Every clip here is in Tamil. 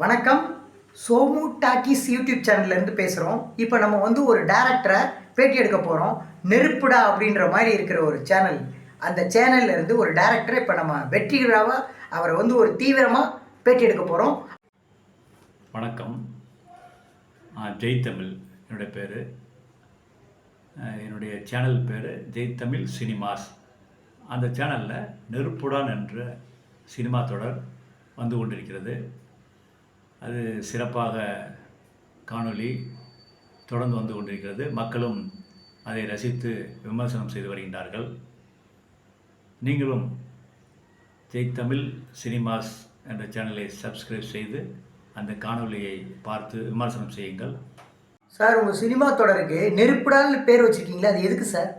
வணக்கம். சோமு டாக்கீஸ் யூடியூப் சேனல்லேருந்து பேசுகிறோம். இப்போ நம்ம ஒரு டேரக்டரை பேட்டி எடுக்க போகிறோம். நெருப்புடா அப்படின்ற மாதிரி இருக்கிற ஒரு சேனல். அந்த சேனல்லேருந்து ஒரு டேரக்டரை இப்போ நம்ம வெற்றிகரமாக அவரை ஒரு தீவிரமாக பேட்டி எடுக்க போகிறோம். வணக்கம். ஜெய் தமிழ் என்னுடைய பேர். என்னுடைய சேனல் பேர் ஜெய் தமிழ் சினிமாஸ். அந்த சேனலில் நெருப்புடான் என்ற சினிமா தொடர் வந்து கொண்டிருக்கிறது. அது சிறப்பாக காணொளி தொடர்ந்து வந்து கொண்டிருக்கிறது. மக்களும் அதை ரசித்து விமர்சனம் செய்து வருகின்றார்கள். நீங்களும் ஜெய் தமிழ் சினிமாஸ் என்ற சேனலை சப்ஸ்கிரைப் செய்து அந்த காணொலியை பார்த்து விமர்சனம் செய்யுங்கள். சார், உங்கள் சினிமா தொடருக்கு நெருப்புடான்னு பேர் வச்சுருக்கீங்களா? அது எதுக்கு சார்?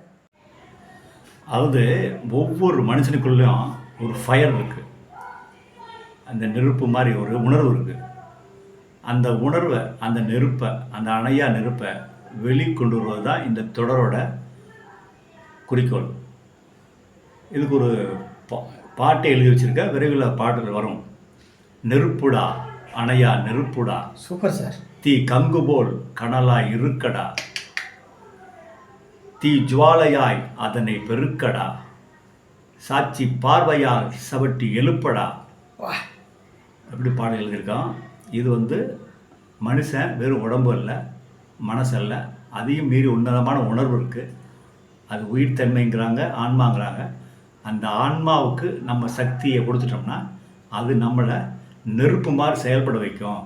அதாவது ஒவ்வொரு மனுஷனுக்குள்ளேயும் ஒரு ஃபயர் இருக்குது. அந்த நெருப்பு மாதிரி ஒரு உணர்வு இருக்குது. அந்த உணர்வை, அந்த நெருப்பை, அந்த அணையா நெருப்பை வெளிக்கொண்டு வருவது தான் இந்த தொடரோட குறிக்கோள். இதுக்கு ஒரு பாட்டை எழுதி வச்சுருக்க. விரைவில் பாட்டுகள் வரும். நெருப்புடா அணையா நெருப்புடா. Super sir. தீ கங்கு போல் கனலாய் இருக்கடா, தீ ஜுவாலையாய் அதனை பெருக்கடா, சாட்சி பார்வையால் சவட்டி எழுப்படா. அப்படி பாடல் எழுதியிருக்கான். இது மனுஷன் வெறும் உடம்பு அல்ல, மனசல்ல, அதையும் மீறி உன்னதமான உணர்வு இருக்குது. அது உயிர் தன்மைங்கிறாங்க, ஆன்மாங்கிறாங்க. அந்த ஆன்மாவுக்கு நம்ம சக்தியை கொடுத்துட்டோம்னா அது நம்மளை நெருப்பு மாதிரி செயல்பட வைக்கும்.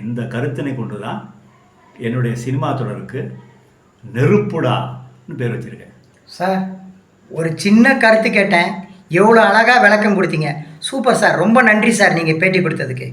இந்த கருத்தினை கொண்டு தான் என்னுடைய சினிமா தொடருக்கு நெருப்புடான்னு பேர் வச்சுருக்கேன். சார், ஒரு சின்ன கருத்து கேட்டேன், எவ்வளோ அழகாக விளக்கம் கொடுத்தீங்க. Super sir. ரொம்ப நன்றி சார், நீங்கள் பேட்டி கொடுத்ததுக்கு.